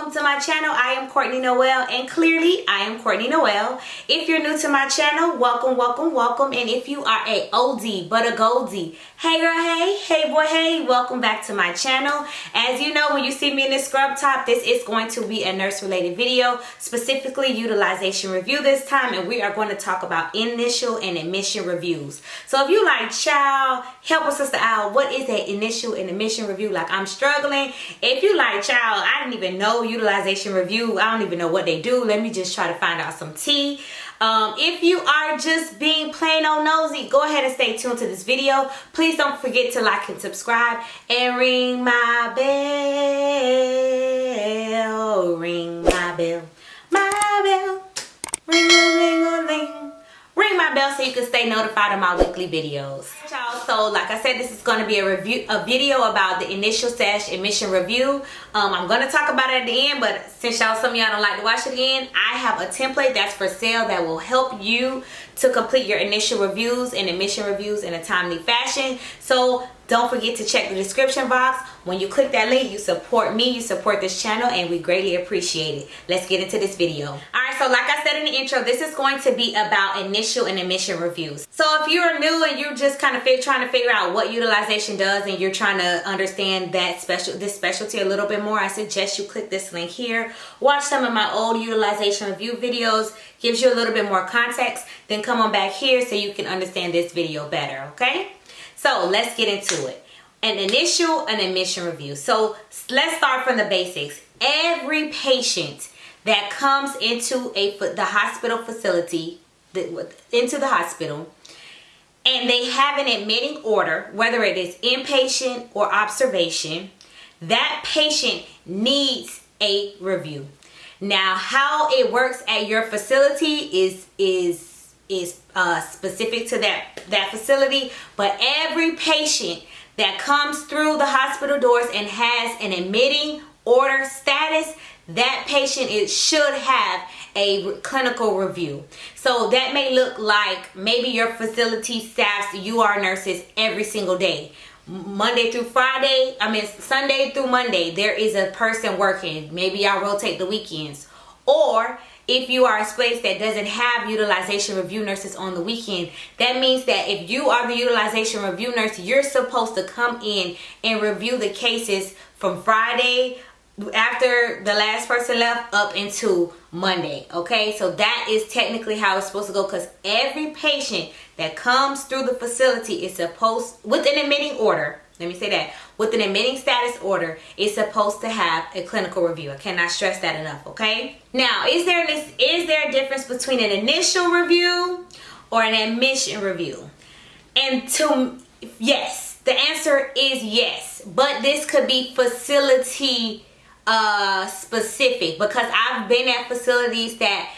welcome to my channel. I am Courtney Noel, and clearly I am Courtney Noel. If you're new to my channel, welcome, welcome, welcome. And if you are a oldie but a goldie, hey girl, hey boy, hey, welcome back to my channel. As you know, when you see me in this scrub top, this is going to be a nurse related video, specifically utilization review this time, and we are going to talk about initial and admission reviews. So if you like, child, help a sister out, what is an initial and admission review? Like, I'm struggling. If you like, child, I didn't even know utilization review, I don't even know what they do. Let me just try to find out some tea. If you are just being plain old nosy, go ahead and stay tuned to this video. Please don't forget to like and subscribe and ring my bell. Ring my bell. My bell. Ring a ling a ling. Ring my bell so you can stay notified of my weekly videos. Y'all, so like I said, this is going to be a video about the initial / admission review. I'm going to talk about it at the end, but since some of y'all don't like to watch it again, I have a template that's for sale that will help you to complete your initial reviews and admission reviews in a timely fashion. So don't forget to check the description box. When you click that link, you support me, you support this channel, and we greatly appreciate it. Let's get into this video. Alright, so like I said in the intro, this is going to be about initial and admission reviews. So if you're new and you're just kind of trying to figure out what utilization does and you're trying to understand that this specialty a little bit more, I suggest you click this link here. Watch some of my old utilization review videos. Gives you a little bit more context. Then come on back here so you can understand this video better, okay? So let's get into it. An initial and admission review. So let's start from the basics. Every patient that comes into the hospital facility, into the hospital, and they have an admitting order, whether it is inpatient or observation, that patient needs a review. Now, how it works at your facility is specific to that facility, but every patient that comes through the hospital doors and has an admitting order status, that patient should have a clinical review. So that may look like maybe your facility staffs UR nurses every single day. Sunday through Monday, there is a person working. Maybe y'all rotate the weekends. Or if you are a place that doesn't have utilization review nurses on the weekend, that means that if you are the utilization review nurse, you're supposed to come in and review the cases from Friday after the last person left up into Monday. Okay, so that is technically how it's supposed to go, because every patient that comes through the facility is supposed, with an admitting order, let me say that, with an admitting status order, is supposed to have a clinical review. I cannot stress that enough, okay? Now, is there a difference between an initial review or an admission review? And yes, the answer is yes, but this could be facility specific, because I've been at facilities that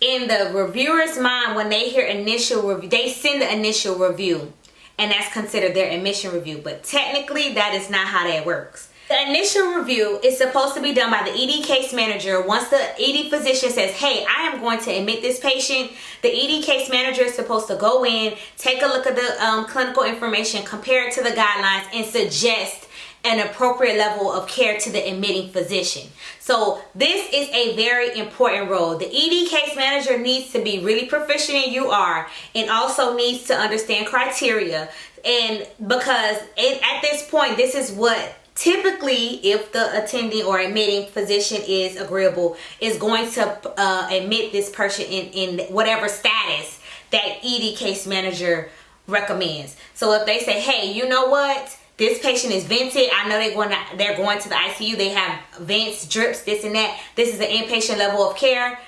in the reviewer's mind, when they hear initial review, they send the initial review, and that's considered their admission review. But technically, that is not how that works. The initial review is supposed to be done by the ED case manager. Once the ED physician says, hey, I am going to admit this patient, the ED case manager is supposed to go in, take a look at the clinical information, compare it to the guidelines, and suggest an appropriate level of care to the admitting physician. So this is a very important role. The ED case manager needs to be really proficient in UR and also needs to understand criteria. And because at this point, this is what typically, if the attending or admitting physician is agreeable, is going to admit this person in whatever status that ED case manager recommends. So if they say, hey, you know what? This patient is vented. I know they're going to the ICU. They have vents, drips, this and that. This is an inpatient level of care.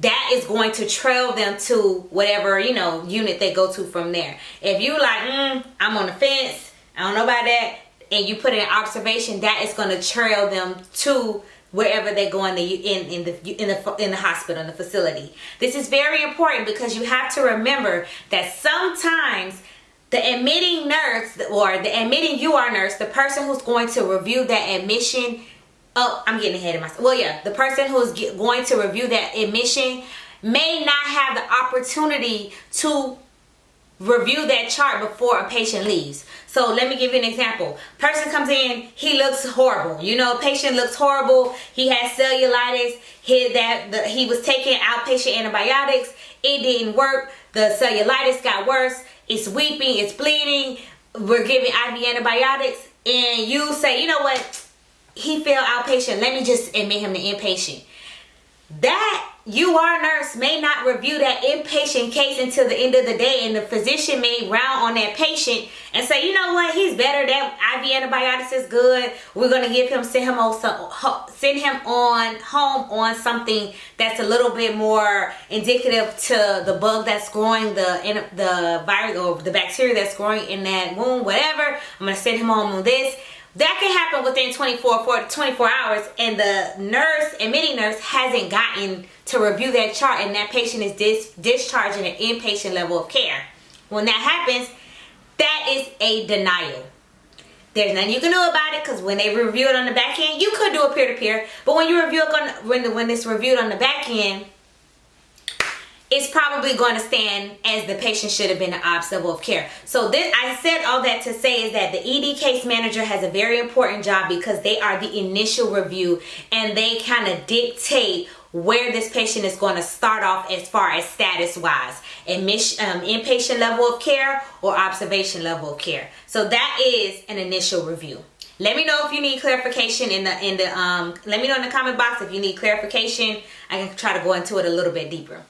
That is going to trail them to whatever, unit they go to from there. If you like, I'm on the fence, I don't know about that, and you put in observation, that is going to trail them to wherever they're going in the hospital, in the facility. This is very important, because you have to remember that sometimes the admitting nurse or the admitting UR nurse, the person who's going to review that admission, I'm getting ahead of myself. Well, yeah, the person who's going to review that admission may not have the opportunity to review that chart before a patient leaves. So let me give you an example. Person comes in, he looks horrible. You know, patient looks horrible. He has cellulitis. He was taking outpatient antibiotics. It didn't work. The cellulitis got worse. It's weeping. It's bleeding. We're giving IV antibiotics. And you say, you know what? He failed outpatient. Let me just admit him to inpatient. That UR nurse may not review that inpatient case until the end of the day, and the physician may round on that patient and say, you know what, he's better. That IV antibiotics is good. We're gonna send him on home on something that's a little bit more indicative to the bug that's growing, the virus or the bacteria that's growing in that wound. Whatever. I'm gonna send him home on this. That can happen within 24 hours, and the admitting nurse hasn't gotten to review that chart, and that patient is discharged in an inpatient level of care. When that happens, that is a denial. There's nothing you can do about it, because when they review it on the back end, you could do a peer-to-peer, but when you review it when it's reviewed on the back end, it's probably going to stand as the patient should have been an ops level of care. So I said all that to say is that the ED case manager has a very important job, because they are the initial review, and they kind of dictate where this patient is going to start off as far as status wise, inpatient level of care or observation level of care. So that is an initial review. Let me know if you need clarification let me know in the comment box if you need clarification. I can try to go into it a little bit deeper.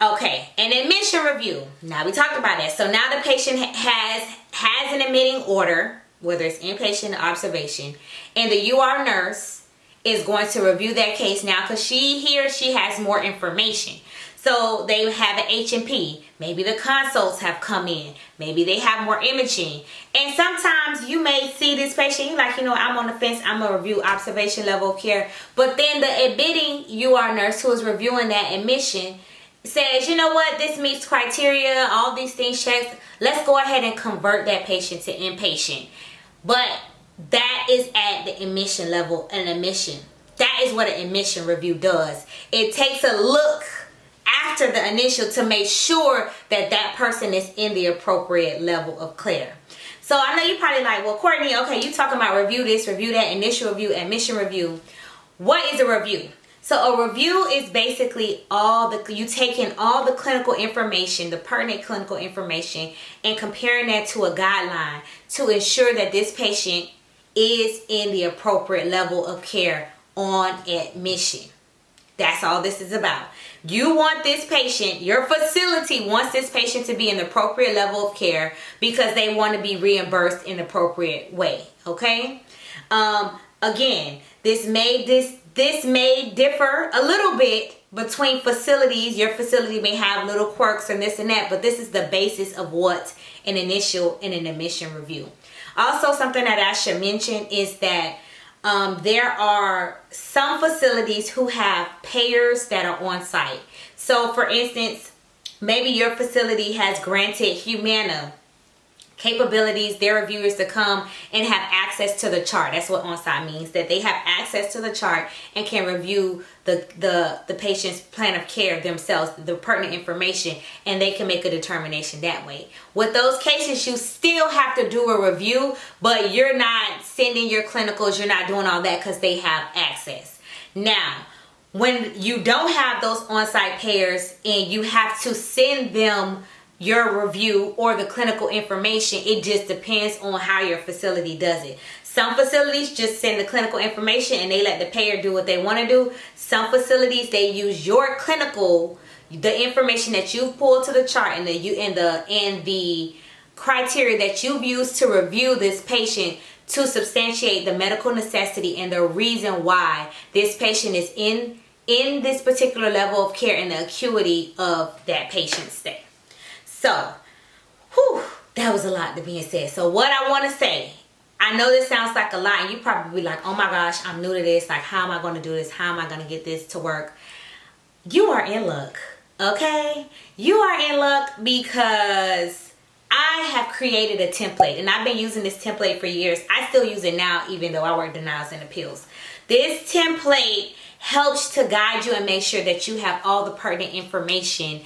Okay, an admission review. Now we talked about that. So now the patient has an admitting order, whether it's inpatient or observation, and the UR nurse is going to review that case now, because he or she has more information. So they have an H&P. Maybe the consults have come in. Maybe they have more imaging. And sometimes you may see this patient, you're like, you know, I'm on the fence, I'm going to review observation level of care. But then the admitting UR nurse who is reviewing that admission says, you know what, this meets criteria, all these things checked. Let's go ahead and convert that patient to inpatient. But that is at the admission level, an admission. That is what an admission review does. It takes a look after the initial to make sure that that person is in the appropriate level of care. So I know you're probably like, well, Courtney, okay, you talking about review this, review that, initial review, admission review. What is a review? So a review is basically you taking all the clinical information, the pertinent clinical information, and comparing that to a guideline to ensure that this patient is in the appropriate level of care on admission. That's all this is about. You want this patient, your facility wants this patient to be in the appropriate level of care because they want to be reimbursed in the appropriate way. Okay? Again, this may differ a little bit between facilities. Your facility may have little quirks and this and that, but this is the basis of what an admission review. Also, something that I should mention is that there are some facilities who have payers that are on site. So for instance, maybe your facility has granted Humana capabilities, their reviewers to come and have access to the chart. That's what on-site means, that they have access to the chart and can review the patient's plan of care themselves, the pertinent information, and they can make a determination that way. With those cases, you still have to do a review, but you're not sending your clinicals, you're not doing all that because they have access. Now, when you don't have those on-site payers and you have to send them your review or the clinical information, it just depends on how your facility does it. Some facilities just send the clinical information and they let the payer do what they want to do. Some facilities, they use your clinical, the information that you pulled to the chart and the criteria that you've used to review this patient to substantiate the medical necessity and the reason why this patient is in this particular level of care and the acuity of that patient's stay. So, that was a lot to being said. So what I want to say, I know this sounds like a lot and you probably like, oh my gosh, I'm new to this. Like, how am I going to do this? How am I going to get this to work? You are in luck, okay? You are in luck because I have created a template and I've been using this template for years. I still use it now, even though I work denials and appeals. This template helps to guide you and make sure that you have all the pertinent information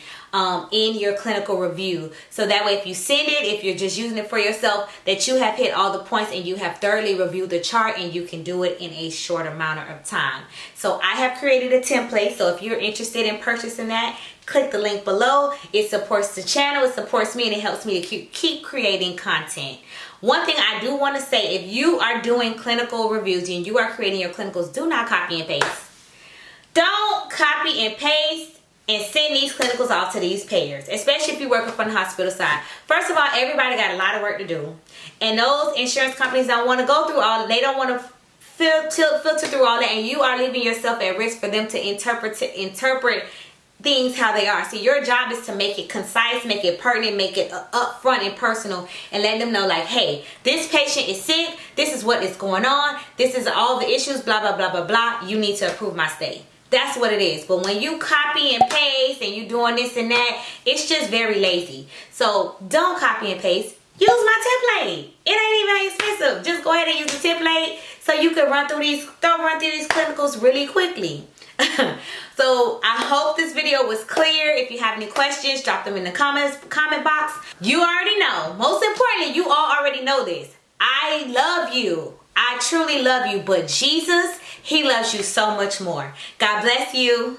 in your clinical review. So that way if you send it, if you're just using it for yourself, that you have hit all the points and you have thoroughly reviewed the chart and you can do it in a short amount of time. So I have created a template. So if you're interested in purchasing that, click the link below. It supports the channel, it supports me, and it helps me to keep creating content. One thing I do want to say, if you are doing clinical reviews and you are creating your clinicals, do not copy and paste. Don't copy and paste and send these clinicals off to these payers, especially if you're working from the hospital side. First of all, everybody got a lot of work to do. And those insurance companies don't want to go through all, they don't want to filter through all that, and you are leaving yourself at risk for them to interpret things how they are. So your job is to make it concise, make it pertinent, make it upfront and personal, and let them know like, hey, this patient is sick, this is what is going on, this is all the issues, blah, blah, blah, blah, blah, you need to approve my stay. That's what it is. But when you copy and paste and you doing this and that, it's just very lazy. So don't copy and paste. Use my template. It ain't even expensive. Just go ahead and use the template so you can run through these clinicals really quickly. So I hope this video was clear. If you have any questions, drop them in the comment box. You already know. Most importantly, you all already know this. I love you. I truly love you. But Jesus, he loves you so much more. God bless you.